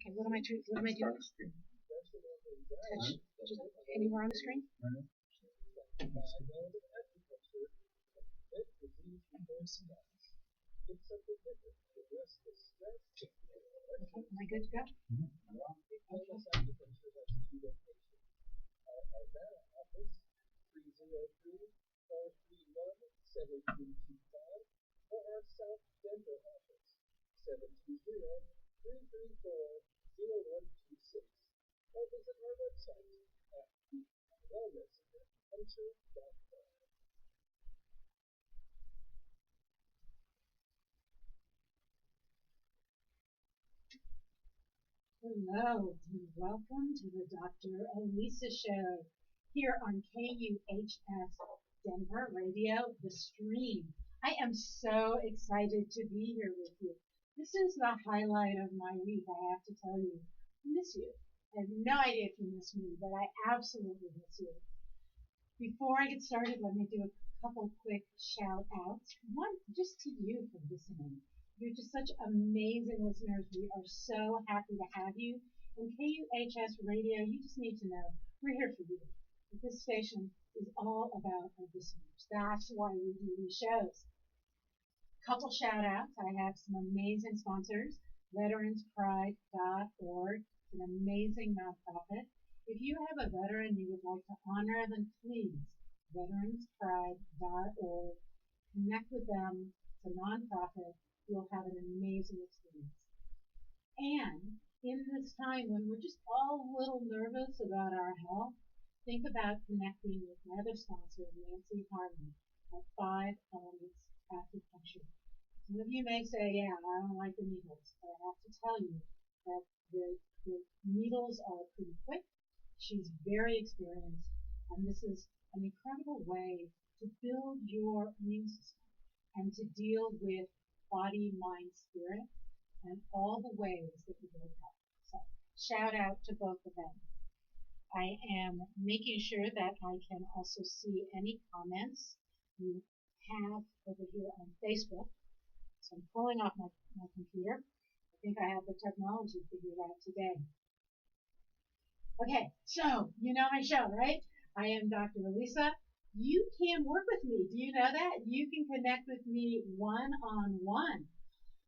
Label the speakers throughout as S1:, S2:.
S1: Okay, what am I doing? Touch just anywhere on the screen? Okay, am I good to go? Hello, and welcome to the Dr. Elisa Show here on KUHS Denver Radio, The Stream. I am so excited to be here with you. This is the highlight of my week, I have to tell you. I miss you. I have no idea if you miss me, but I absolutely miss you. Before I get started, let me do a couple quick shout outs. One, just to you for listening. You're just such amazing listeners. We are so happy to have you. And KUHS Radio, you just need to know we're here for you. This station is all about our listeners. That's why we do these shows. Couple shout outs. I have some amazing sponsors. VeteransPride.org. It's an amazing nonprofit. If you have a veteran you would like to honor, then please, VeteransPride.org. Connect with them. It's a nonprofit. You'll have an amazing experience. And in this time when we're just all a little nervous about our health, think about connecting with my other sponsor, Nancy Harmon, at 5 Elements Acupuncture. Some of you may say, yeah, I don't like the needles, but I have to tell you that the needles are pretty quick. She's very experienced, and this is an incredible way to build your immune system and to deal with body, mind, spirit, and all the ways that we go about. So, shout out to both of them. I am making sure that I can also see any comments you have over here on Facebook. So I'm pulling off my computer. I think I have the technology figured out today. Okay, so you know my show, right? I am Dr. Elisa. You can work with me. Do you know that? You can connect with me one-on-one.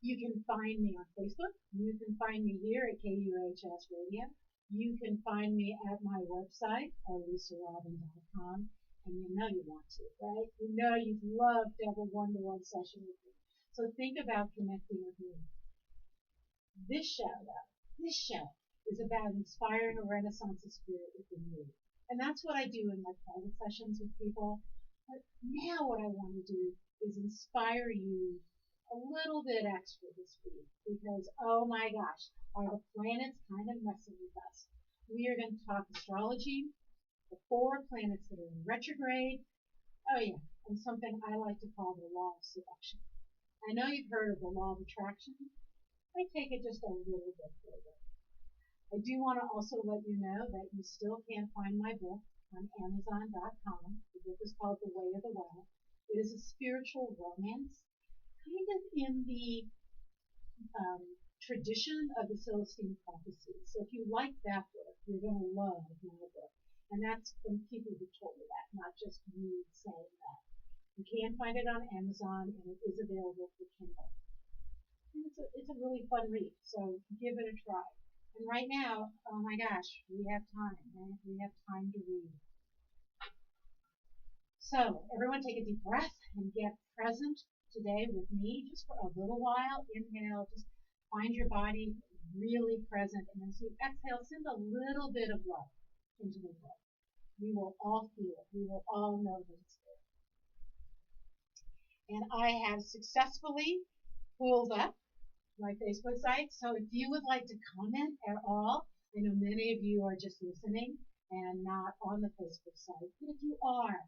S1: You can find me on Facebook. You can find me here at KUHS Radio. You can find me at my website, elisarobin.com. And you know you want to, right? You know you'd love to have a one-to-one session with me. So think about connecting with me. This show is about inspiring a renaissance of spirit within you. And that's what I do in my private sessions with people. But now what I want to do is inspire you a little bit extra this week because, oh my gosh, are the planets kind of messing with us? We are going to talk astrology, the 4 planets that are in retrograde. Oh yeah, and something I like to call the law of seduction. I know you've heard of the law of attraction. I take it just a little bit further. I do want to also let you know that you still can find my book on Amazon.com. The book is called The Way of the Well. It is a spiritual romance, kind of in the tradition of the Celestine prophecies. So if you like that book, you're going to love my book. And that's from people who told me that, not just me saying that. You can find it on Amazon, and it is available for Kindle. And it's a really fun read, so give it a try. And right now, oh my gosh, we have time, right? We have time to read. So, everyone take a deep breath and get present today with me just for a little while. Inhale, just find your body really present. And as you exhale, send a little bit of love into the world. We will all feel it. We will all know that it's there. And I have successfully pulled up my Facebook site. So if you would like to comment at all, I know many of you are just listening and not on the Facebook site, but if you are,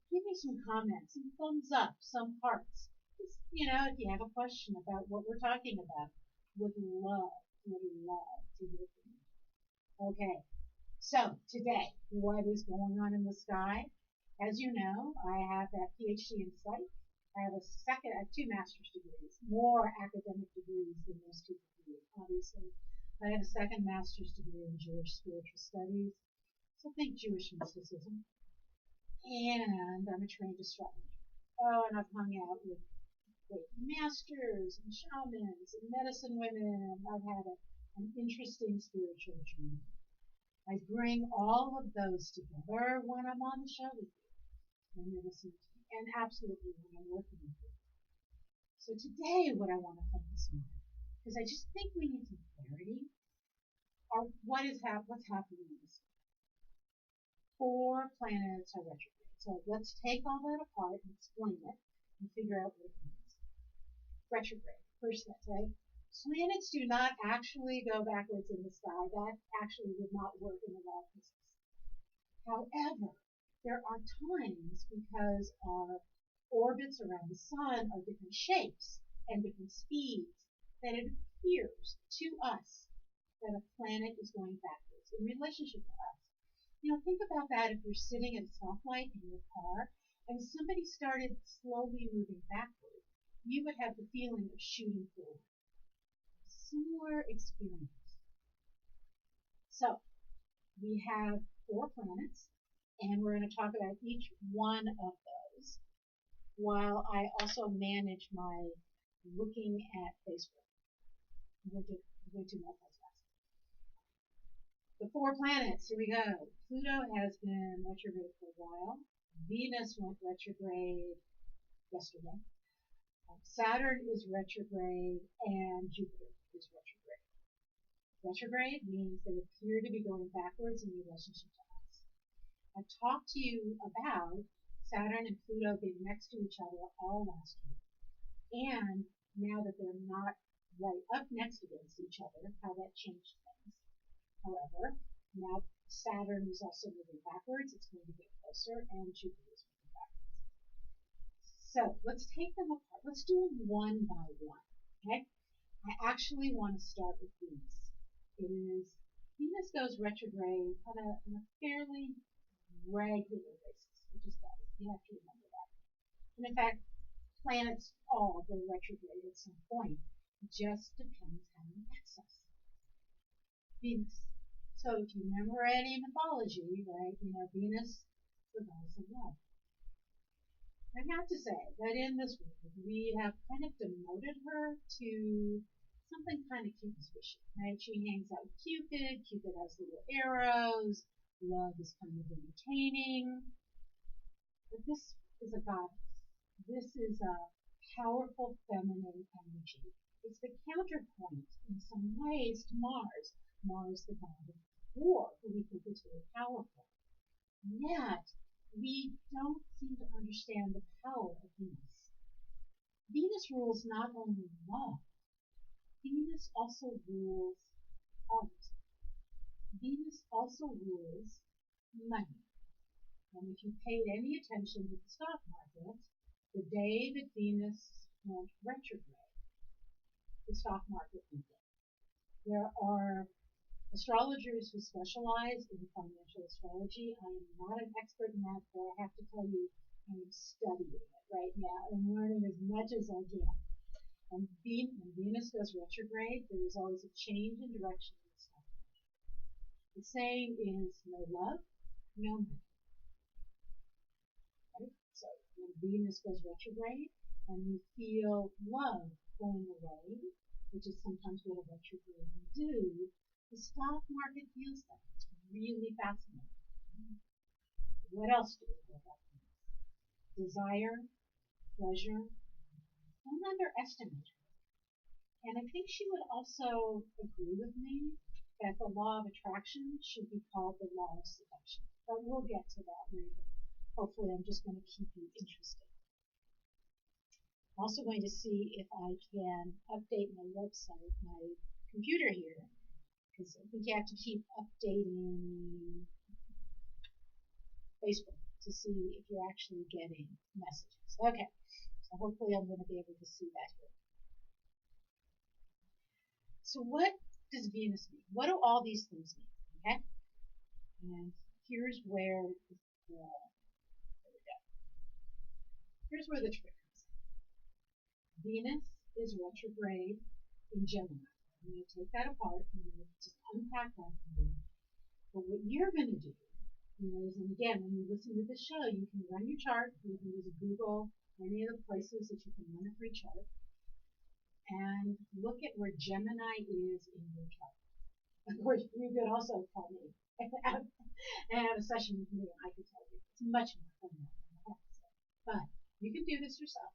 S1: give me some comments, some thumbs up, some hearts. Just, if you have a question about what we're talking about, would love to hear from you. Okay, so today, what is going on in the sky? As you know, I have that PhD in psych. I have 2 master's degrees, more academic degrees than most people do, obviously. I have a second master's degree in Jewish spiritual studies, so think Jewish mysticism. And I'm a trained astrologer. Oh, and I've hung out with great masters and shamans and medicine women. I've had an interesting spiritual journey. I bring all of those together when I'm on the show with you, when you're listening to me, and absolutely when I'm working with you. So today, what I want to focus on, because I just think we need some clarity, are what's happening in this. 4 planets are retrograde. So let's take all that apart and explain it and figure out what it means. Retrograde, first step, right? Planets do not actually go backwards in the sky. That actually would not work in the law of physics. However, there are times because our orbits around the sun are different shapes and different speeds that it appears to us that a planet is going backwards in relationship to us. Think about that if you're sitting at a stoplight in your car and somebody started slowly moving backward, you would have the feeling of shooting forward. Similar experience. So, we have 4 planets, and we're going to talk about each one of those while I also manage my looking at Facebook. I'm going to multitask. The 4 planets, here we go. Pluto has been retrograde for a while. Venus went retrograde yesterday. Saturn is retrograde, and Jupiter is retrograde. Retrograde means they appear to be going backwards in relationship to us. I've talked to you about Saturn and Pluto being next to each other all last week. And now that they're not right up next against each other, how that changed things. However, now Saturn is also moving backwards. It's going to get closer, and Jupiter is moving backwards. So let's take them apart. Let's do them one by one. Okay? I actually want to start with Venus. Venus goes retrograde on a fairly regular basis. You have to remember that. And in fact, planets all go retrograde at some point. It just depends how you access Venus. So if you remember any mythology, right, Venus, the goddess of love. I have to say that in this world, we have kind of demoted her to something kind of cute and squishy, right? She hangs out with Cupid. Cupid has little arrows. Love is kind of entertaining. But this is a goddess. This is a powerful feminine energy. It's the counterpoint in some ways to Mars. Mars, the god of war, who we think is very powerful. Yet, we don't seem to understand the power of Venus. Venus rules not only love, Venus also rules art. Venus also rules money. And if you paid any attention to the stock market, the day that Venus went retrograde, the stock market went down. There are astrologers who specialize in financial astrology. I am not an expert in that, but I have to tell you, I am studying it right now and learning as much as I can. And when Venus goes retrograde, there is always a change in direction in the stock market. The saying is no love, no money. Right? So when Venus goes retrograde and we feel love going away, which is sometimes what a retrograde will do, the stock market feels that. It's really fascinating. What else do we know about Venus? Desire, pleasure. Don't underestimate her. And I think she would also agree with me that the law of attraction should be called the law of seduction. But we'll get to that later. Hopefully I'm just going to keep you interested. I'm also going to see if I can update my website, my computer here, because I think you have to keep updating Facebook to see if you're actually getting messages. Okay, so hopefully I'm going to be able to see that here. So what does Venus mean? What do all these things mean? Okay, and here's where Here's where the trick comes in. Venus is retrograde in Gemini. I'm going to take that apart and I'm going to just unpack that for you. But what you're going to do is, and again, when you listen to the show, you can run your chart. You can use Google, any of the places that you can run a free chart, and look at where Gemini is in your chart. Of course, you could also call me and have a session with me, and I could tell you. It's much more fun than I have to say. But you can do this yourself.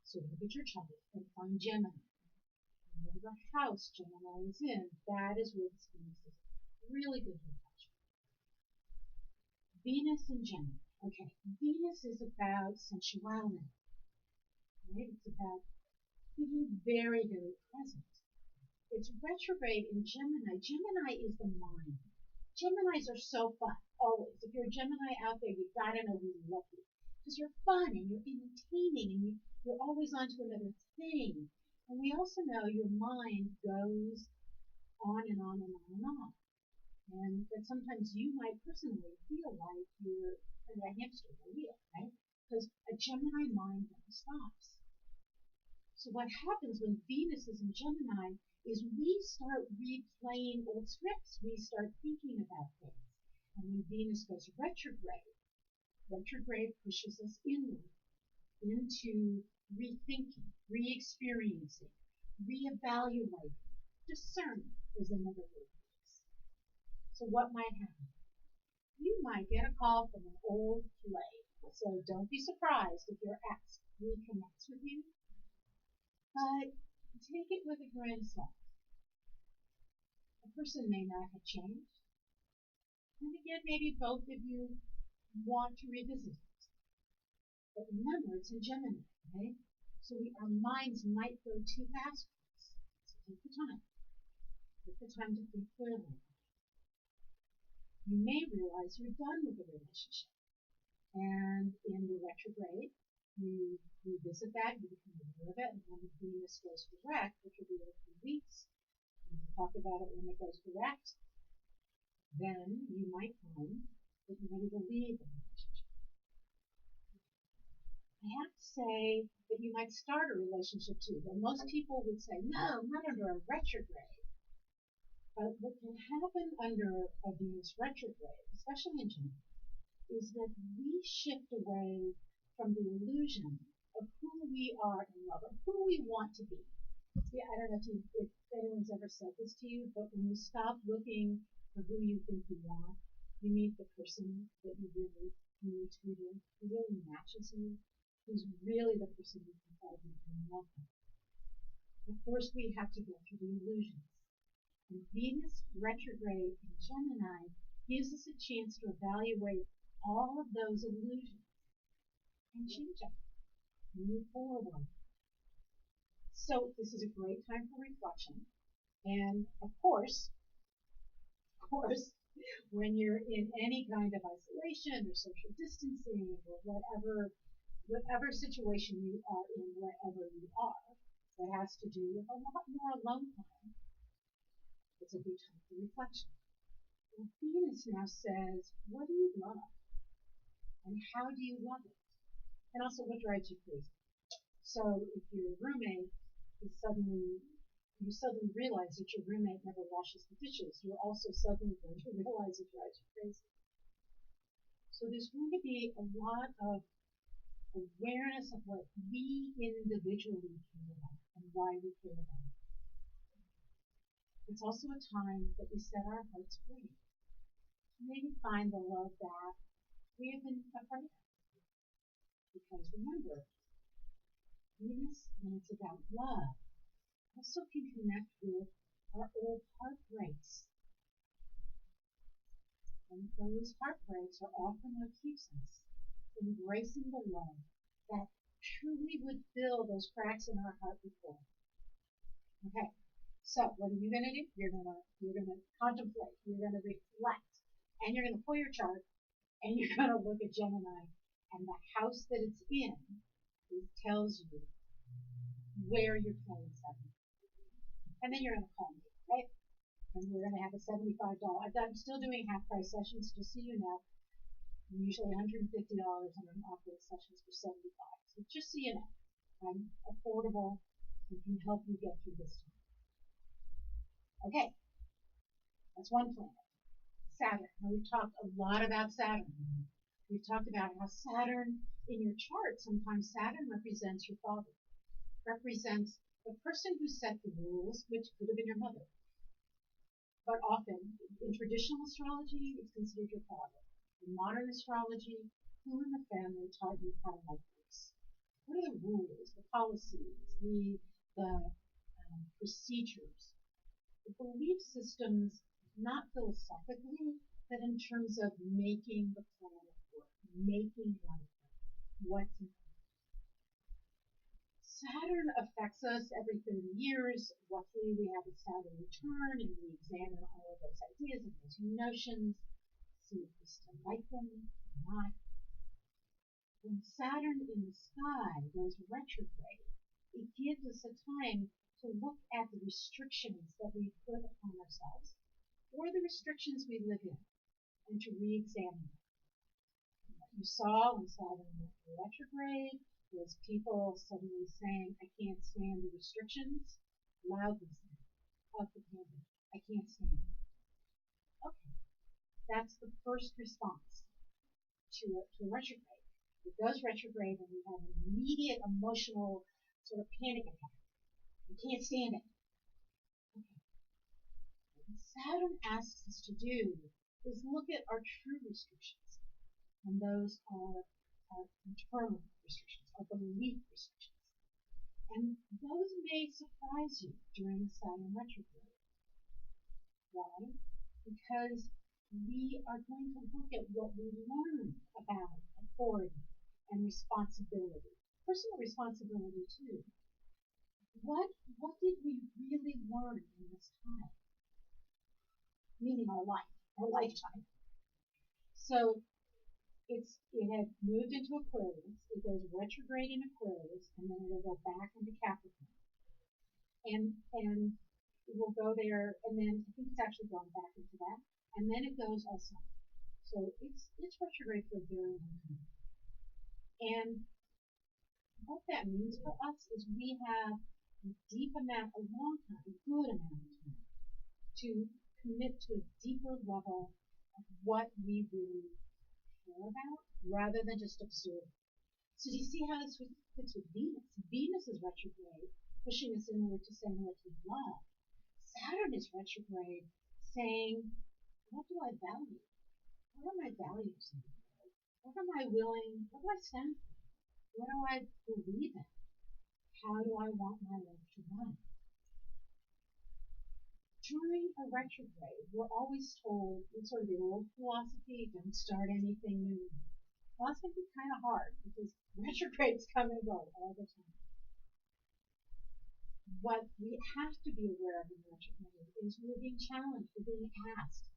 S1: So look at your chart and find Gemini. Whatever house Gemini is in, that is where this Venus is. Really good reflection. Venus and Gemini. Okay, Venus is about sensuality. Right? It's about being very, very present. It's retrograde in Gemini. Gemini is the mind. Geminis are so fun, always. If you're a Gemini out there, you've got to know we love you. Because you're fun and you're entertaining and you're always on to another thing. And we also know your mind goes on and on and on and on. And that sometimes you might personally feel like you're kind of a hamster on a wheel, right? Because a Gemini mind never stops. So what happens when Venus is in Gemini is we start replaying old scripts. We start thinking about things. And when Venus goes retrograde pushes us inward into rethinking, re-experiencing, reevaluating. Discernment is another word for this. So what might happen? You might get a call from an old flame. So don't be surprised if your ex reconnects with you. But take it with a grain of salt. A person may not have changed. And again, maybe both of you want to revisit it. But remember, it's in Gemini, right? So our minds might go too fast for us. So take the time. Take the time to think clearly. You may realize you're done with the relationship. And in the retrograde, you revisit that, you become aware of it, and when Venus goes direct, which will be in a few weeks, and we'll talk about it when it goes direct, then you might find that you're ready to leave the relationship. I have to say that you might start a relationship too. But most people would say, no, not under a retrograde. But what can happen under a Venus retrograde, especially in Gemini, is that we shift away from the illusion of who we are in love, or who we want to be. Yeah, I don't know if anyone's ever said this to you, but when you stop looking for who you think you want, you meet the person that you really need to be, who really matches you, who's really the person you can fall deeply in love with. But first, we have to go through the illusions. And Venus retrograde in Gemini gives us a chance to evaluate all of those illusions and change them, move forward. So this is a great time for reflection. And of course, when you're in any kind of isolation or social distancing or whatever situation you are in, wherever you are, that has to do with a lot more alone time, it's a good time for reflection. And Venus now says, what do you love? And how do you love it? And also, what drives you crazy? So if your roommate is you suddenly realize that your roommate never washes the dishes, you're also suddenly going to realize it drives you crazy. So there's going to be a lot of awareness of what we individually care about and why we care about it. It's also a time that we set our hearts free. Maybe find the love that we have been afraid of. Because remember, Venus, when it's about love, also can connect with our old heartbreaks. And those heartbreaks are often what keeps us embracing the love that truly would fill those cracks in our heart before. Okay, so what are you going to do? You're going to contemplate, you're going to reflect, and you're going to pull your chart, and you're going to look at Gemini, and the house that it's in, it tells you where you're playing seven. And then you're going to call me, right? And we're going to have a $75. I'm still doing half price sessions, just so you know. Usually $150, and I'm offering sessions for $75. So just so you know, I'm affordable and can help you get through this time. Okay, that's one planet. Saturn. Now, we've talked a lot about Saturn. We've talked about how Saturn, in your chart, sometimes Saturn represents your father, represents the person who set the rules, which could have been your mother. But often, in traditional astrology, it's considered your father. In modern astrology, who in the family taught you how life works? What are the rules, the policies, the procedures, the belief systems, not philosophically, but in terms of making the planet work, making life work, what's important. Saturn affects us every 30 years. Roughly, we have a Saturn return, and we examine all of those ideas and those notions, see if we still like them or not. When Saturn in the sky goes retrograde, it gives us a time to look at the restrictions that we put upon ourselves or the restrictions we live in and to re-examine them. What you saw when Saturn went retrograde was people suddenly saying, I can't stand the restrictions, loudly saying, up the pavement, I can't stand it. Okay, that's the first response to retrograde. It goes retrograde and we have an immediate emotional sort of panic attack. I can't stand it. Okay. What Saturn asks us to do is look at our true restrictions. And those are our internal restrictions, our belief restrictions. And those may surprise you during Saturn retrograde. Why? Because we are going to look at what we learned about authority and responsibility, personal responsibility too. What did we really learn in this time? Meaning our life, our lifetime. So it had moved into Aquarius. It goes retrograde in Aquarius, and then it'll go back into Capricorn. And it will go there, and then I think it's actually gone back into that, and then it goes also. So it's retrograde for a very long time. And what that means for us is we have a deep amount, a long time, a good amount of time to commit to a deeper level of what we really care about rather than just observe. So do you see how this fits with Venus? Venus is retrograde, pushing us inward to saying what we love. Saturn is retrograde, saying, what do I value? What are my values in the world? What am I willing? What do I stand for? What do I believe in? How do I want my life to run? During a retrograde, we're always told, in sort of the old philosophy, don't start anything new. Well, that's going to be kind of hard because retrogrades come and go all the time. What we have to be aware of in retrograde is we're being challenged, we're being asked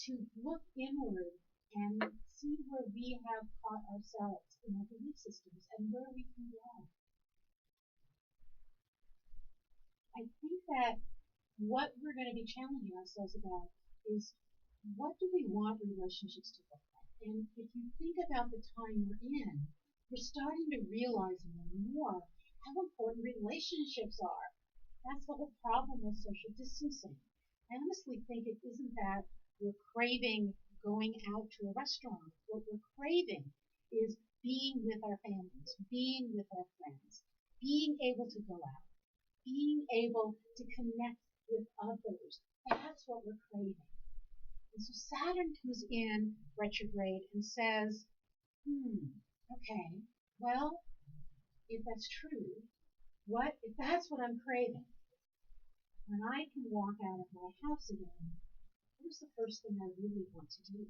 S1: to look inward and see where we have caught ourselves in our belief systems and where we can grow. I think that what we're going to be challenging ourselves about is what do we want relationships to look like? And if you think about the time we're in, we're starting to realize more and more how important relationships are. That's the whole problem with social distancing. I honestly think it isn't that we're craving going out to a restaurant. What we're craving is being with our families, being with our friends, being able to go out, being able to connect with others. That's what we're craving. And so Saturn comes in retrograde and says, okay, well, if that's true, if that's what I'm craving, when I can walk out of my house again, what is the first thing I really want to do?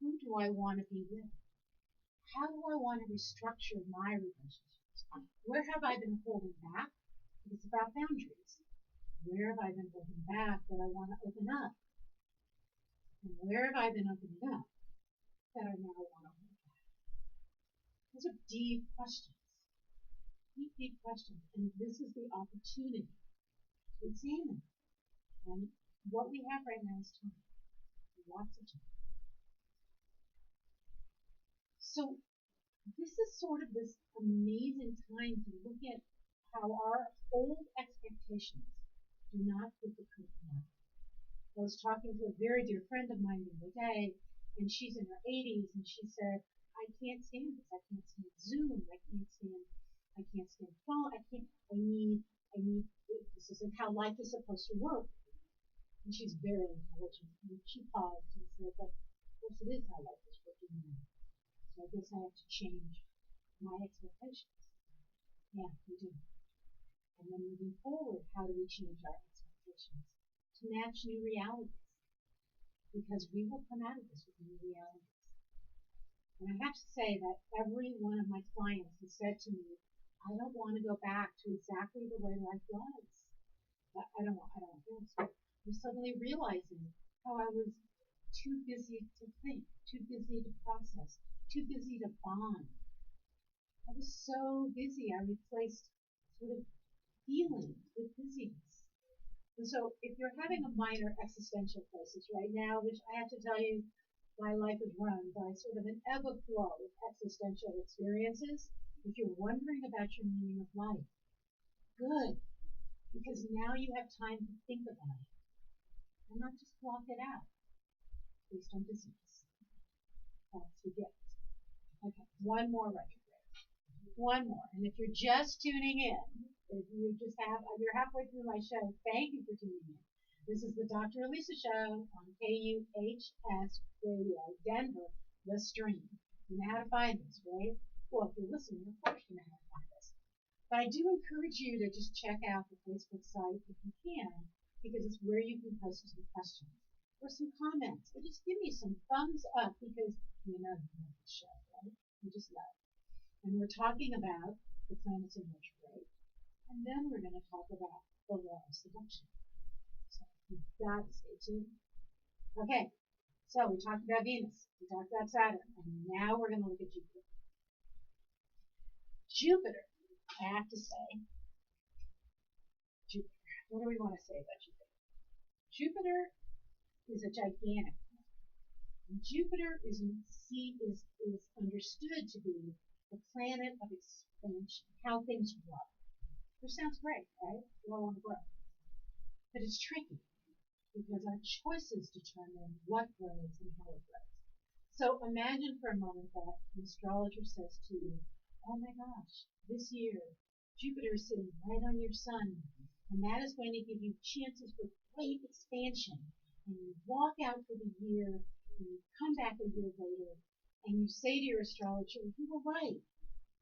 S1: Who do I want to be with? How do I want to restructure my relationships? Where have I been holding back? It's about boundaries. Where have I been holding back that I want to open up? And where have I been opening up that I now want to hold back? Those are deep questions. Deep questions. And this is the opportunity to examine. And what we have right now is time. Lots of time. So this is sort of this amazing time to look at how our old expectations do not fit the current now. I was talking to a very dear friend of mine the other day, and she's in her 80s, and she said, I can't stand this. I can't stand Zoom. I can't stand phone. I need, this isn't how life is supposed to work. And she's very intelligent. And she paused and said, but of course it is how life is working now. So I guess I have to change my expectations. Yeah, we do. And then moving forward, how do we change our expectations to match new realities? Because we will come out of this with new realities. And I have to say that every one of my clients has said to me, I don't want to go back to exactly the way life was. I don't want this. I'm suddenly realizing how I was too busy to think, too busy to process, too busy to bond. I was so busy, I replaced sort of feeling with busyness. And so if you're having a minor existential crisis right now, which I have to tell you, my life is run by sort of an ebb and flow of existential experiences. If you're wondering about your meaning of life, good, because now you have time to think about it and not just block it out based on busyness. That's the gift. Okay, one more retrograde. One more. And if you're just tuning in, you're halfway through my show, thank you for tuning in. This is the Dr. Elisa Show on KUHS Radio, Denver, the stream. You know how to find this, right? Well, if you're listening, of course you know how to find us. But I do encourage you to just check out the Facebook site if you can, because it's where you can post some questions or some comments, or just give me some thumbs up because you know the show, right? You just love. And we're talking about the planets in retrograde, and then we're going to talk about the law of seduction. So you've got to stay tuned. Okay, so we talked about Venus, we talked about Saturn, and now we're going to look at Jupiter. Jupiter, I have to say, Jupiter. What do we want to say about Jupiter? Jupiter is a gigantic planet. And Jupiter is understood to be the planet of expansion, how things grow. Which sounds great, right? We all want to grow. But it's tricky because our choices determine what grows and how it grows. So imagine for a moment that an astrologer says to you, oh my gosh, this year Jupiter is sitting right on your sun, and that is going to give you chances for great expansion. And you walk out for the year, and you come back a year later, and you say to your astrologer, you were right.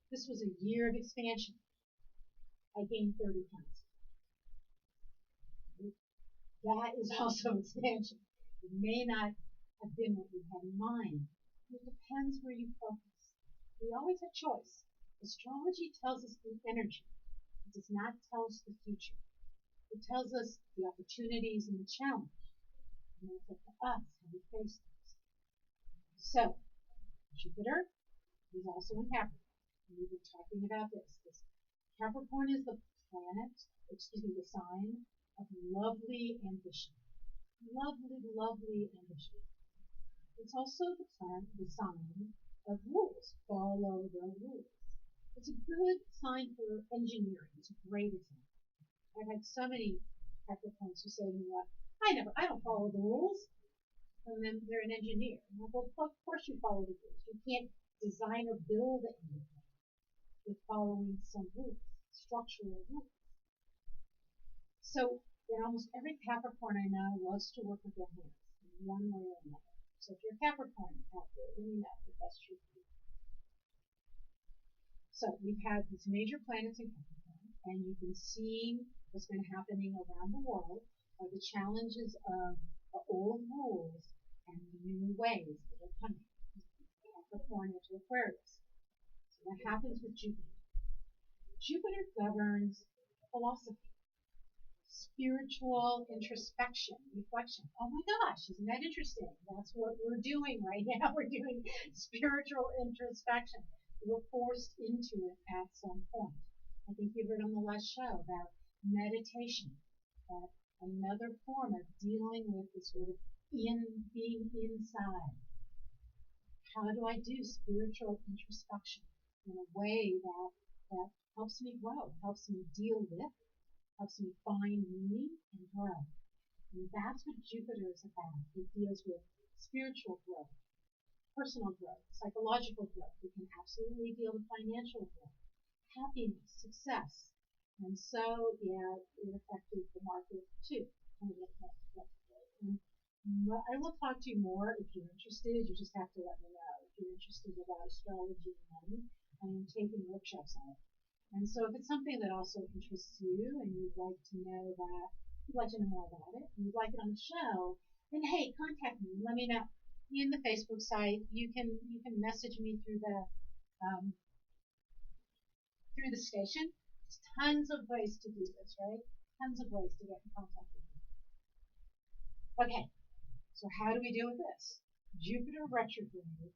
S1: This was a year of expansion. I gained 30 pounds. That is also expansion. It may not have been what you had in mind. It depends where you focus. We always have choice. Astrology tells us the energy. It does not tell us the future. It tells us the opportunities and the challenge. And it's up to us how we face those. So, Jupiter is also in Capricorn. And we've been talking about this. Capricorn is the the sign of lovely ambition. Lovely, lovely ambition. It's also the sign of rules. Follow the rules. It's a good sign for engineering. It's a great example. I've had so many Capricorns who say to me, I don't follow the rules. And then they're an engineer. And I go, well, of course you follow the rules. You can't design or build anything with following some rules, structural rules. So almost every Capricorn I know loves to work with their hands in one way or another. So if you're a Capricorn out there, let me know if that's true for you. So we've had these major planets in Capricorn, and you've been seeing what's been happening around the world are the challenges of the old rules and the new ways that are coming. Capricorn into Aquarius. So what happens with Jupiter? Jupiter governs philosophy, spiritual introspection, reflection. Oh my gosh, isn't that interesting? That's what we're doing right now. We're doing spiritual introspection. We're forced into it at some point. I think you heard on the last show about meditation, that another form of dealing with the sort of being inside. How do I do spiritual introspection in a way that helps me grow, helps me deal with, helps me find meaning and grow? And that's what Jupiter is about. It deals with spiritual growth, personal growth, psychological growth. It can absolutely deal with financial growth, happiness, success. And so, yeah, it affected the market too. And I will talk to you more if you're interested. You just have to let me know if you're interested about astrology and money. I am taking workshops on it. And so if it's something that also interests you and you'd like to know that, you'd like to know more about it, and you'd like it on the show, then hey, contact me. Let me know. In the Facebook site, you can message me um, through the station. There's tons of ways to do this, right? Tons of ways to get in contact with me. Okay, so how do we deal with this? Jupiter retrograde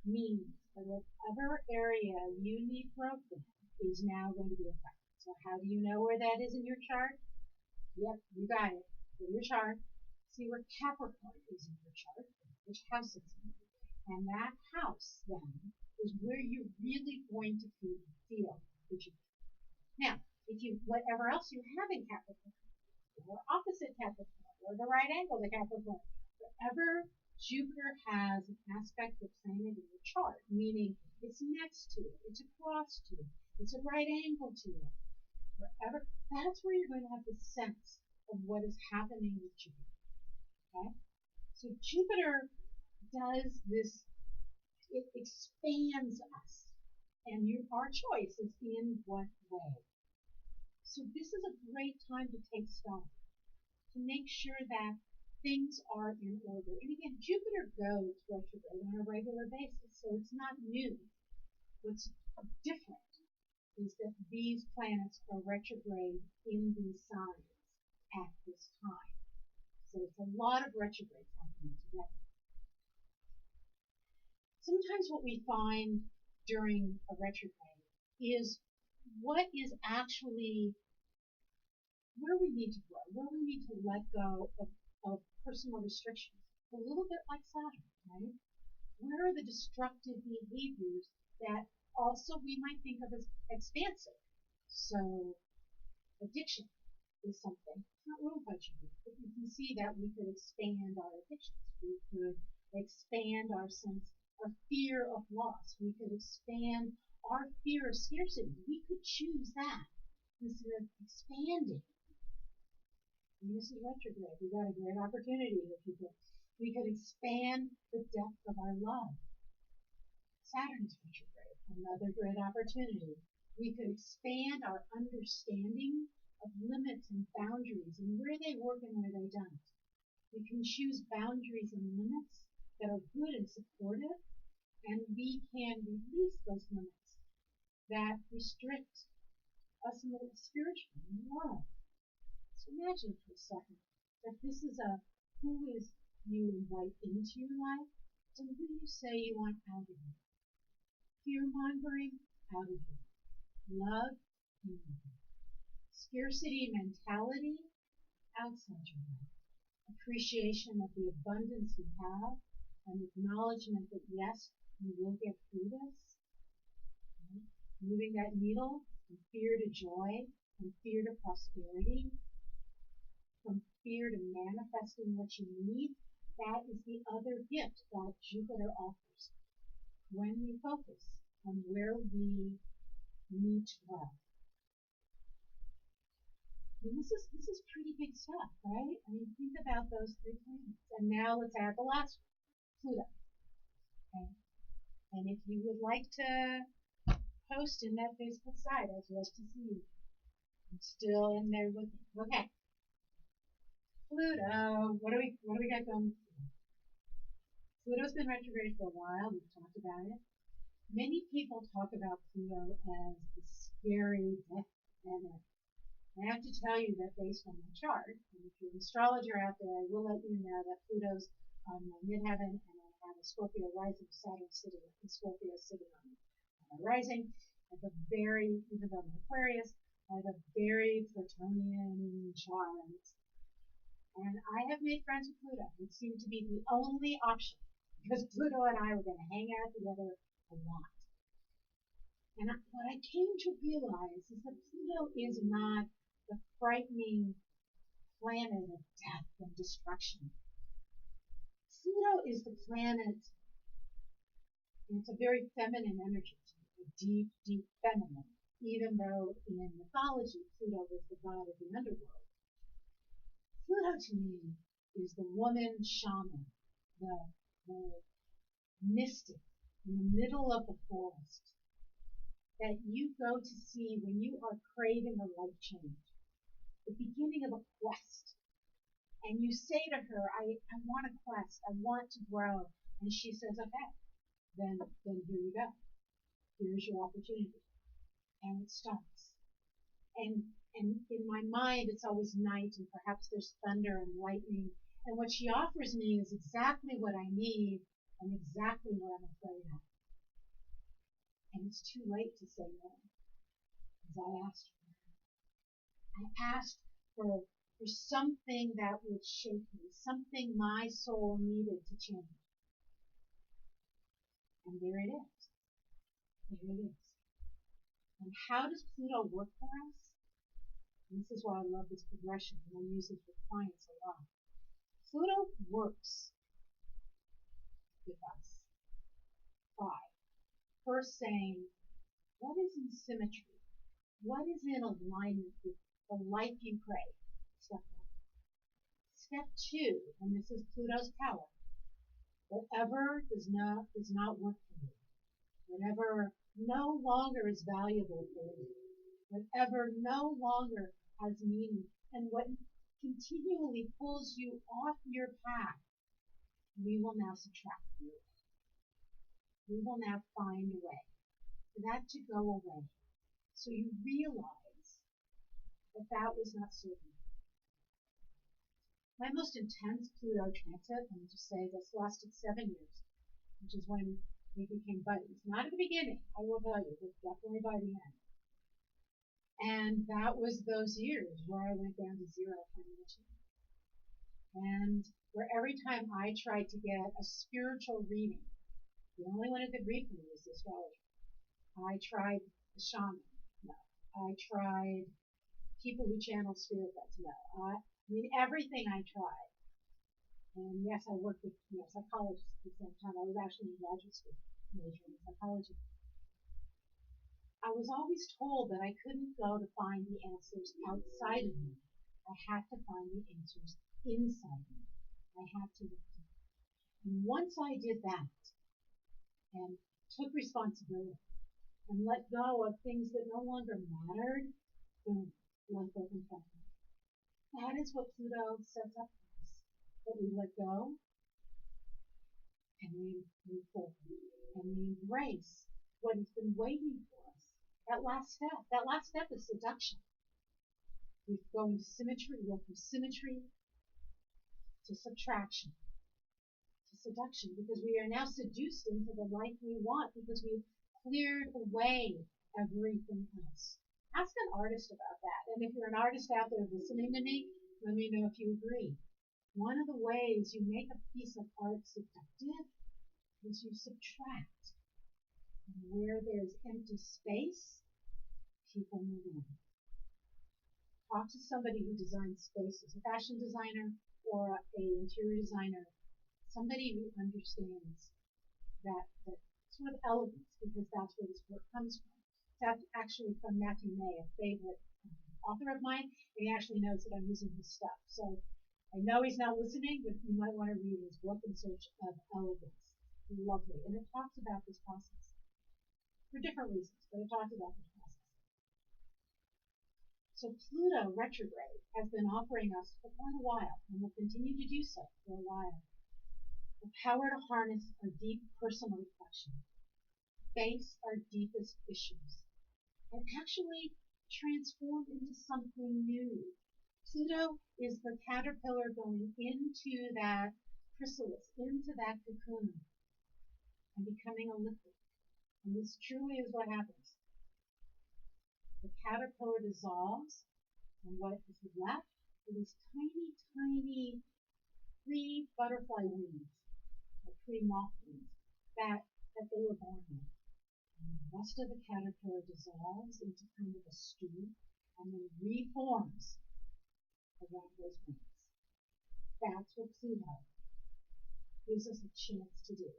S1: means that whatever area you need growth in is now going to be affected. So how do you know where that is in your chart? Yep, you got it. Go to your chart, see where Capricorn is in your chart, which house it's in. And that house then is where you're really going to feel the Jupiter. Now, if you whatever else you have in Capricorn, or opposite Capricorn, or the right angle to Capricorn, wherever Jupiter has an aspect of planet in your chart, meaning it's next to it, it's across to it, it's a right angle to it, wherever, that's where you're going to have the sense of what is happening with Jupiter. Okay? So Jupiter does this, it expands us, and our choice is in what way. So this is a great time to take stock, to make sure that things are in order. And again, Jupiter goes retrograde on a regular basis, so it's not new. What's different is that these planets are retrograde in these signs at this time. So it's a lot of retrogrades happening together. Sometimes what we find during a retrograde is what is actually where we need to grow, where we need to let go of personal restrictions. A little bit like Saturn, right? Where are the destructive behaviors that also we might think of as expansive? So addiction is something. It's not ruled by Jupiter, but you can see that we could expand our addictions. We could expand our fear of loss. We could expand our fear of scarcity. We could choose that instead of expanding. And this is retrograde. We got a great opportunity here, people. We could expand the depth of our love. Saturn is retrograde. Another great opportunity. We could expand our understanding of limits and boundaries and where they work and where they don't. We can choose boundaries and limits that are good and supportive, and we can release those limits that restrict us in the spiritual in the world. So imagine for a second that this is who is you invite into your life and who you say you want out of you. Fear-mongering, out of you. Love, in you. Scarcity mentality, outside your life. Appreciation of the abundance you have, and acknowledgement that yes, you will get through this. Right? Moving that needle from fear to joy, from fear to prosperity, from fear to manifesting what you need. That is the other gift that Jupiter offers. When we focus on where we need to grow. And this is pretty big stuff, right? I mean, think about those three planets. And now let's add the last one, Pluto. Okay? And if you would like to post in that Facebook site, I'd love to see you. I'm still in there with me. Okay. Pluto, what do we got going? Pluto's been retrograde for a while. We've talked about it. Many people talk about Pluto as the scary death planet. I have to tell you that based on my chart, and if you're an astrologer out there, I will let you know that Pluto's on my midheaven, and I have a Scorpio rising, Saturn sitting in Scorpio sitting on my rising. I have a very, even though I'm Aquarius, I have a very Plutonian chart. And I have made friends with Pluto. It seemed to be the only option because Pluto and I were going to hang out together a lot. And what I came to realize is that Pluto is not the frightening planet of death and destruction. Pluto is the planet, and it's a very feminine energy, a deep, deep feminine, even though in mythology Pluto was the god of the underworld. Pluto to me is the woman shaman, the mystic in the middle of the forest that you go to see when you are craving a life change, the beginning of a quest. And you say to her, I want a quest, I want to grow. And she says, okay, then here you go. Here's your opportunity. And it starts. And in my mind, it's always night, and perhaps there's thunder and lightning. And what she offers me is exactly what I need and exactly what I'm afraid of. And it's too late to say no, because I asked for it. I asked for something that would shake me, something my soul needed to change. And there it is. There it is. And how does Pluto work for us? And this is why I love this progression, and I use this with clients a lot. Pluto works with us by first saying, what is in symmetry? What is in alignment with the life you crave? Step one. Step two, and this is Pluto's power. Whatever does not work for you, whatever no longer is valuable for you, whatever no longer has meaning, and what continually pulls you off your path, we will now subtract you. We will now find a way for that to go away. So you realize that that was not serving. My most intense Pluto transit, let me just say this, lasted 7 years, which is when we became buddies. Not at the beginning, I will tell you, but definitely by the end. And that was those years where I went down to zero financially. And where every time I tried to get a spiritual reading, the only one who could read for me was the astrologer. I tried the shaman, no. I tried people who channel spirit guides, no. I mean, everything I tried. And yes, I worked with psychologists at the same time. I was actually in graduate school majoring in psychology. I was always told that I couldn't go to find the answers outside of me. I had to find the answers inside me. I had to look deep. And once I did that and took responsibility and let go of things that no longer mattered, boom, life opened up. That is what Pluto sets up for us. That we let go and we move forward and we embrace what has been waiting for us. That last step is seduction. We go into symmetry, we go from symmetry to subtraction, to seduction, because we are now seduced into the life we want because we've cleared away everything else. Ask an artist about that. And if you're an artist out there listening to me, let me know if you agree. One of the ways you make a piece of art seductive is you subtract. And where there's empty space, people move in. Talk to somebody who designs spaces, a fashion designer or an interior designer, somebody who understands that sort of elegance, because that's where this work comes from. That's actually from Matthew May, a favorite author of mine, and he actually knows that I'm using his stuff. So I know he's not listening, but you might want to read his book, In Search of Elegance. Lovely. And it talks about this process for different reasons, but it talks about this process. So Pluto retrograde has been offering us for quite a while, and will continue to do so for a while, the power to harness our deep personal reflection, face our deepest issues, and actually transform into something new. Pluto is the caterpillar going into that chrysalis, into that cocoon, and becoming a liquid. And this truly is what happens. The caterpillar dissolves, and what is left are these tiny, tiny pre-butterfly wings, or pre-moth wings, that they were born with. And the rest of the caterpillar dissolves into kind of a stew, and then reforms around those plants. That's what Pluto gives us a chance to do.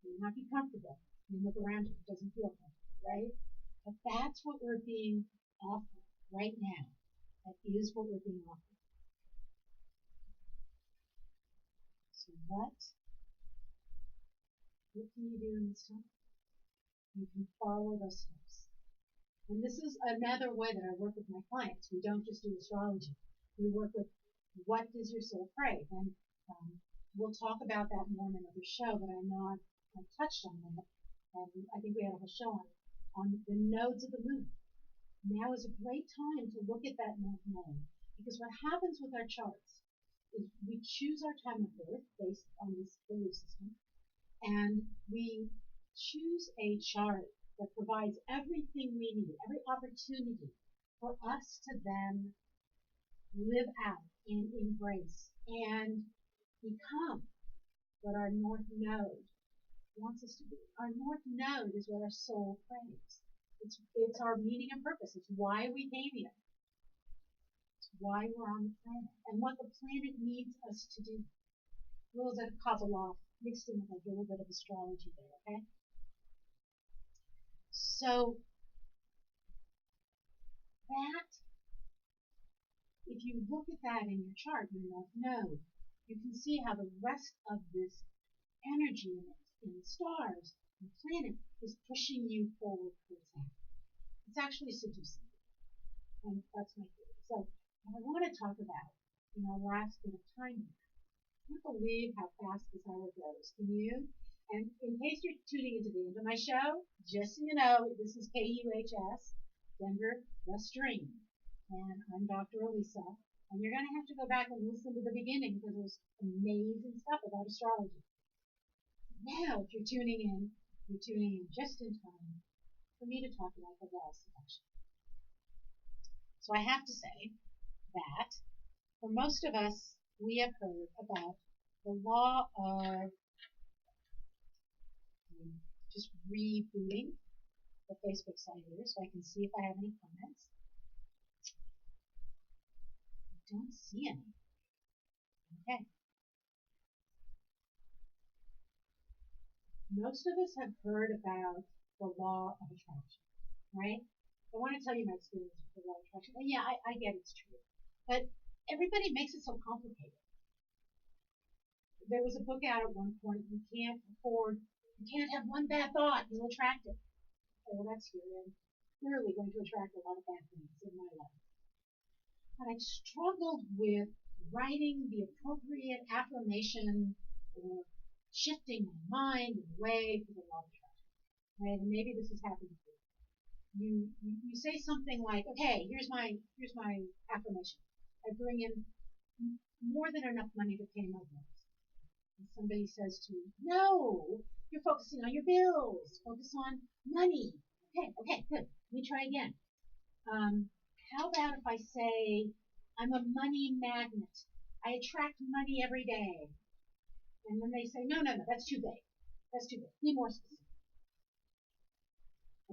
S1: You may not be comfortable. You look around you, it doesn't feel comfortable, right? But that's what we're being offered right now. That is what we're being offered. So what can you do in this time? You can follow those steps. And this is another way that I work with my clients. We don't just do astrology. We work with what does your soul crave? And we'll talk about that more in another show, but I know I've touched on that. And I think we had a whole show on the nodes of the moon. Now is a great time to look at that north node. Because what happens with our charts is we choose our time of birth based on this belief system. And we choose a chart that provides everything we need, every opportunity for us to then live out and embrace and become what our north node wants us to be. Our north node is what our soul craves. It's our meaning and purpose. It's why we came here. It's why we're on the planet and what the planet needs us to do. A little bit of causal law mixed in with a little bit of astrology there, okay? So that, if you look at that in your chart, your north node, you can see how the rest of this energy in the stars, the planet, is pushing you forward towards that. It's actually seducing. And that's my theory. So what I want to talk about in our last bit of time here, I can't believe how fast this hour goes. Can you? And in case you're tuning into the end of my show, just so you know, this is KUHS, Denver West Stream. And I'm Dr. Elisa. And you're going to have to go back and listen to the beginning because there's amazing stuff about astrology. Now, if you're tuning in just in time for me to talk about the law of seduction. So I have to say that for most of us, we have heard about the law of just rebooting the Facebook site here so I can see if I have any comments. I don't see any. Okay. Most of us have heard about the law of attraction, right? I want to tell you my experience with the law of attraction. And yeah, I get it's true. But everybody makes it so complicated. There was a book out at one point, you can't have one bad thought, you'll attract it. Okay, well, that's true. I'm clearly going to attract a lot of bad things in my life. And I struggled with writing the appropriate affirmation or shifting my mind and way for the law of attraction. Right? And maybe this has happened to you. You say something like, okay, here's my affirmation. I bring in more than enough money to pay my bills. And somebody says to you, no, you're focusing on your bills. Focus on money. Okay, good. Let me try again. How about if I say, I'm a money magnet. I attract money every day. And then they say, no, that's too big. That's too big. Be more specific.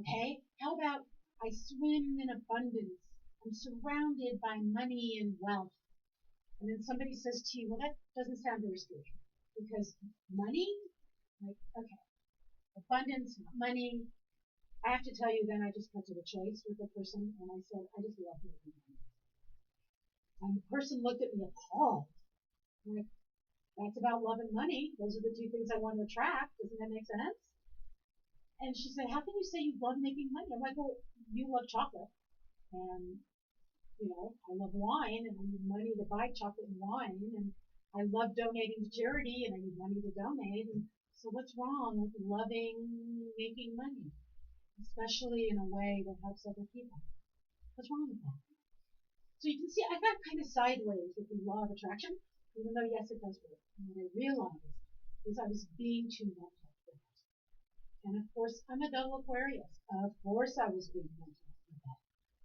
S1: Okay? How about I swim in abundance. I'm surrounded by money and wealth. And then somebody says to you, well, that doesn't sound very spiritual. Because money? Like, okay. Abundance, money. I have to tell you, then I just cut to the chase with the person, and I said, I just love you. And the person looked at me appalled. Like, that's about love and money. Those are the two things I want to attract. Doesn't that make sense? And she said, how can you say you love making money? I'm like, well, you love chocolate. And, you know, I love wine, and I need money to buy chocolate and wine. And I love donating to charity, and I need money to donate. And so what's wrong with loving making money? Especially in a way that helps other people. What's wrong with that? So you can see I got kind of sideways with the law of attraction, even though yes, it does work. And what I realized is I was being too mental with it. And of course, I'm a double Aquarius. Of course I was being mental with that.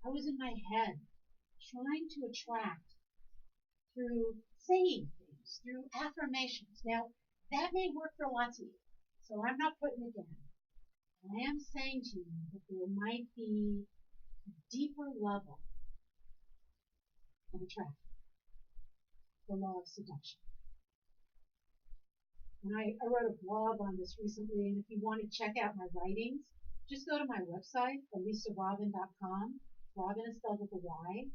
S1: I was in my head trying to attract through saying things, through affirmations. Now, that may work for lots of you, so I'm not putting it down. I am saying to you that there might be a deeper level of attraction. the law of seduction. And I wrote a blog on this recently, and if you want to check out my writings, just go to my website, elisarovin.com. Robin is spelled with a Y.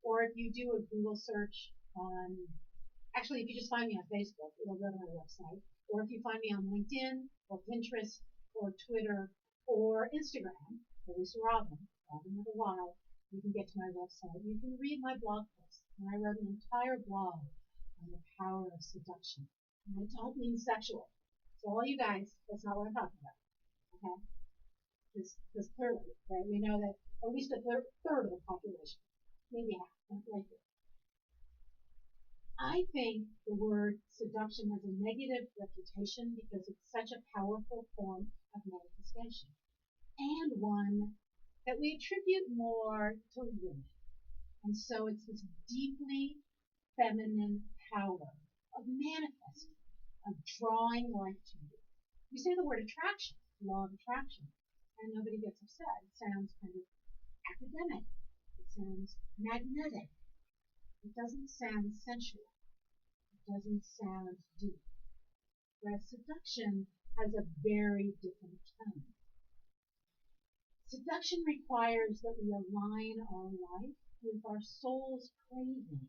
S1: Or if you do a Google search on, actually, if you just find me on Facebook, it'll go to my website. Or if you find me on LinkedIn, or Pinterest, or Twitter, or Instagram, Elisa Robin, Robin with a Y, you can get to my website. You can read my blog post. And I wrote an entire blog on the power of seduction. And I don't mean sexual. So all you guys, that's not what I'm talking about. Okay? Because clearly, right, we know that at least a third of the population, maybe half, right there. I think the word seduction has a negative reputation because it's such a powerful form of manifestation, and one that we attribute more to women. And so it's this deeply feminine power of manifesting, of drawing life to you. We say the word attraction, law of attraction, and nobody gets upset. It sounds kind of academic. It sounds magnetic. It doesn't sound sensual. It doesn't sound deep. Whereas seduction has a very different tone. Seduction requires that we align our life with our soul's craving,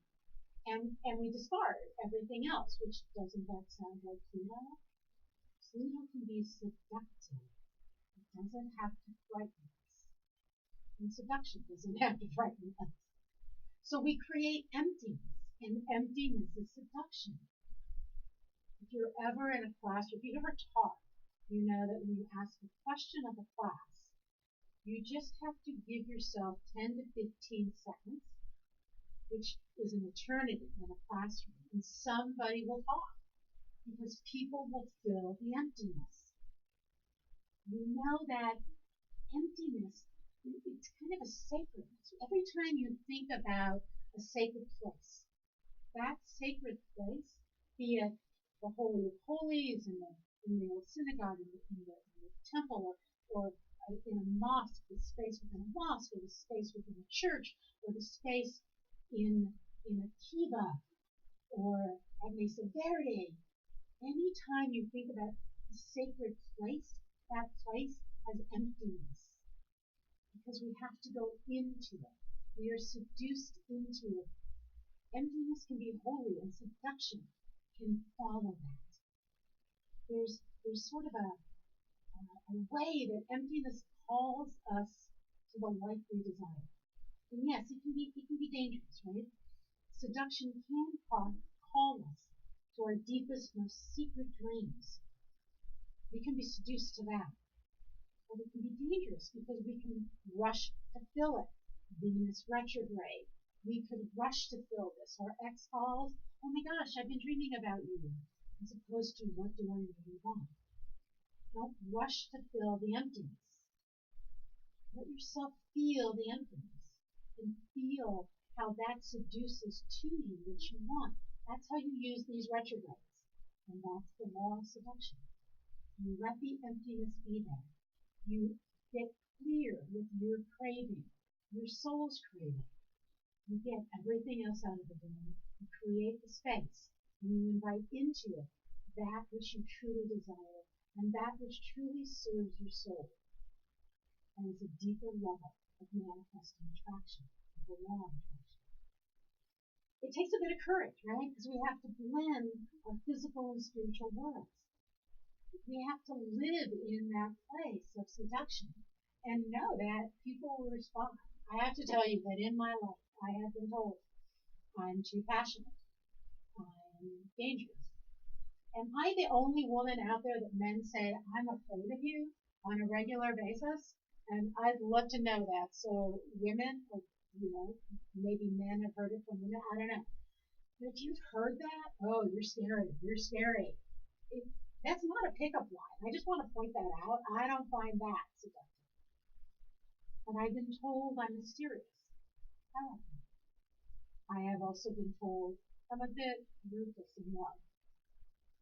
S1: and we discard everything else, which doesn't that sound like Pluto? Pluto can be seductive. It doesn't have to frighten us. And seduction doesn't have to frighten us. So we create emptiness, and emptiness is seduction. If you're ever in a class, or if you've ever taught, you know that when you ask a question of a class, you just have to give yourself 10 to 15 seconds, which is an eternity in a classroom, and somebody will talk, because people will fill the emptiness. You know that emptiness, it's kind of a sacredness. Every time you think about a sacred place, that sacred place, be it the Holy of Holies in the old synagogue, in the temple, or in a mosque, the space within a mosque, or the space within a church, or the space in a kiva, or at Mesa Verde. Anytime you think about a sacred place, that place has emptiness. Because we have to go into it. We are seduced into it. Emptiness can be holy, and seduction can follow that. There's sort of a way that emptiness calls us to the life we desire. And yes, it can be dangerous, right? Seduction can call us to our deepest, most secret dreams. We can be seduced to that. But it can be dangerous because we can rush to fill it. Venus retrograde. We could rush to fill this. Our ex calls, oh my gosh, I've been dreaming about you. As opposed to, what do I really want? Don't rush to fill the emptiness. Let yourself feel the emptiness and feel how that seduces to you what you want. That's how you use these retrogrades. And that's the law of seduction. You let the emptiness be there. You get clear with your craving, your soul's craving. You get everything else out of the room. You create the space, and you invite into it that which you truly desire, and that which truly serves your soul. And it's a deeper level of manifesting attraction, the law of attraction. It takes a bit of courage, right? Because we have to blend our physical and spiritual worlds. We have to live in that place of seduction and know that people will respond. I have to tell you that in my life, I have been told I'm too passionate, I'm dangerous. Am I the only woman out there that men say, I'm afraid of you on a regular basis? And I'd love to know that. So women, or maybe men have heard it from women, I don't know. But if you've heard that, oh, you're scary, you're scary. That's not a pickup line. I just want to point that out. I don't find that seductive. But I've been told I'm mysterious. I like that. I have also been told I'm a bit ruthless in love.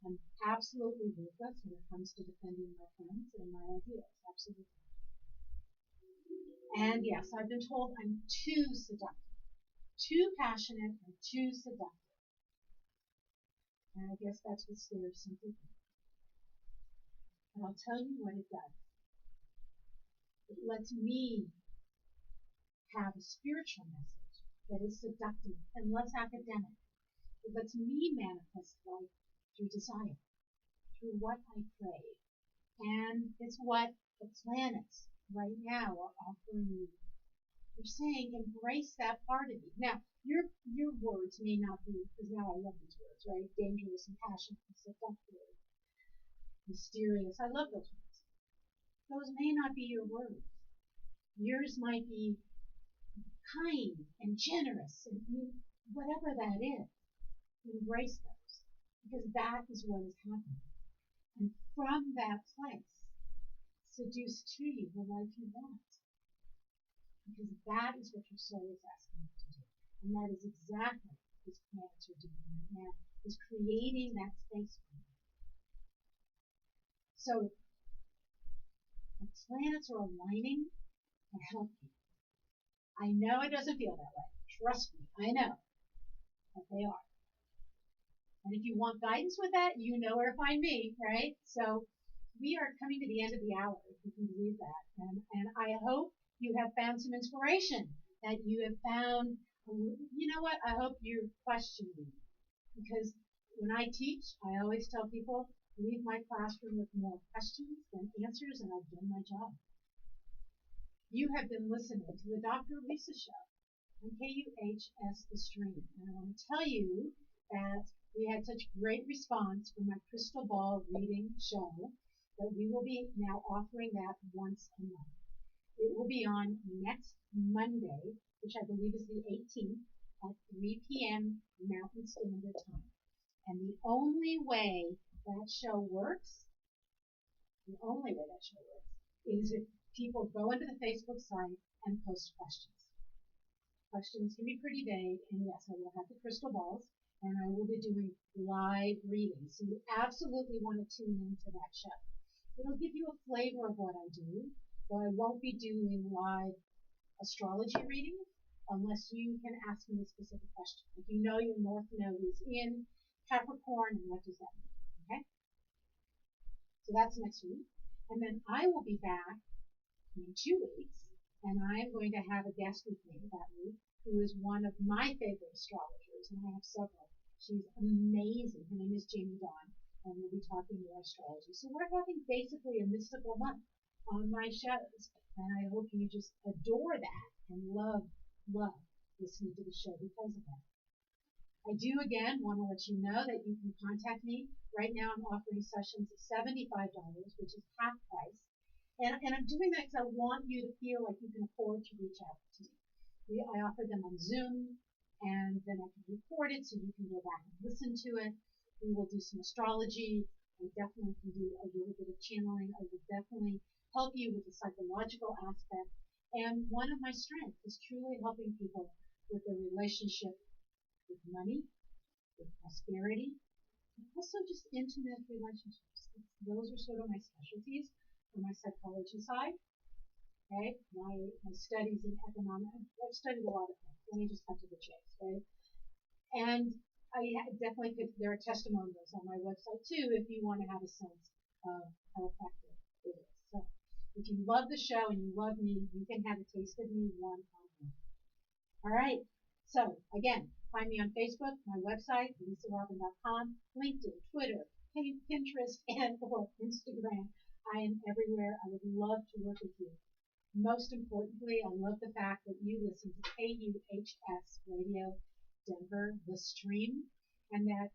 S1: I'm absolutely ruthless when it comes to defending my friends and my ideas. Absolutely. And yes, I've been told I'm too seductive, too passionate, and too seductive. And I guess that's what scares some people. And I'll tell you what it does. It lets me have a spiritual message that is seductive and less academic. It lets me manifest life through desire, through what I crave. And it's what the planets right now are offering you. They're saying embrace that part of you. Now, your words may not be, because now I love these words, right? Dangerous and passionate and seductive, mysterious. I love those words. Those may not be your words. Yours might be kind and generous and whatever that is. Embrace those, because that is what is happening. And from that place, seduce to you the life you want, because that is what your soul is asking you to do. And that is exactly what these planets are doing right now, is creating that space for you. So the planets are aligning to help you. I know it doesn't feel that way. Trust me, I know. But they are. And if you want guidance with that, you know where to find me, right? So we are coming to the end of the hour, if you can believe that. And I hope you have found some inspiration, that you have found, you know what, I hope you're questioning. Because when I teach, I always tell people, leave my classroom with more questions than answers, and I've done my job. You have been listening to the Dr. Lisa Show on KUHS The Stream. And I want to tell you that we had such great response from my crystal ball reading show that we will be now offering that once a month. It will be on next Monday, which I believe is the 18th at 3 p.m. Mountain Standard Time. And the only way that show works, is if people go into the Facebook site and post questions. Questions can be pretty vague, and yes, I will have the crystal balls, and I will be doing live readings. So you absolutely want to tune into that show. It'll give you a flavor of what I do, though I won't be doing live astrology readings unless you can ask me a specific question. If you know your North Node is in Capricorn, and what does that mean? Okay? So that's next week. And then I will be back in 2 weeks, and I'm going to have a guest with me that week who is one of my favorite astrologers, and I have several. She's amazing. Her name is Jamie Dawn, and we'll be talking more astrology. So we're having basically a mystical month on my shows, and I hope you just adore that and love listening to the show because of that. I do again want to let you know that you can contact me. Right now I'm offering sessions at $75, which is half price. And I'm doing that because I want you to feel like you can afford to reach out to me. I offer them on Zoom, and then I can record it so you can go back and listen to it. We will do some astrology. I definitely can do a little bit of channeling. I will definitely help you with the psychological aspect. And one of my strengths is truly helping people with their relationship with money, with prosperity, and also just intimate relationships. Those are sort of my specialties on my psychology side. Okay, my studies in economics. I've studied a lot of things. Let me just cut to the chase, right? And I definitely could. There are testimonials on my website too, if you want to have a sense of how effective it is. So, if you love the show and you love me, you can have a taste of me one-on-one. All right. So again, find me on Facebook, my website, lisarobin.com, LinkedIn, Twitter, Pinterest, and or Instagram. I am everywhere. I would love to work with you. Most importantly, I love the fact that you listen to KUHS Radio Denver, the stream, and that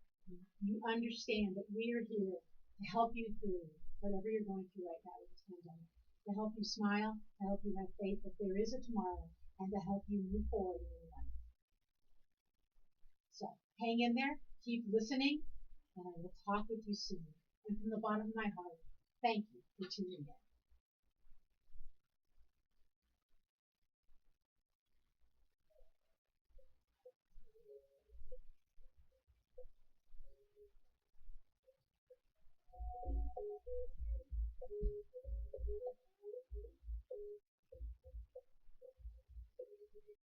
S1: you understand that we are here to help you through whatever you're going through right now with this pandemic, to help you smile, to help you have faith that there is a tomorrow, and to help you move forward in your life. So hang in there, keep listening, and I will talk with you soon. And from the bottom of my heart, thank you for tuning in.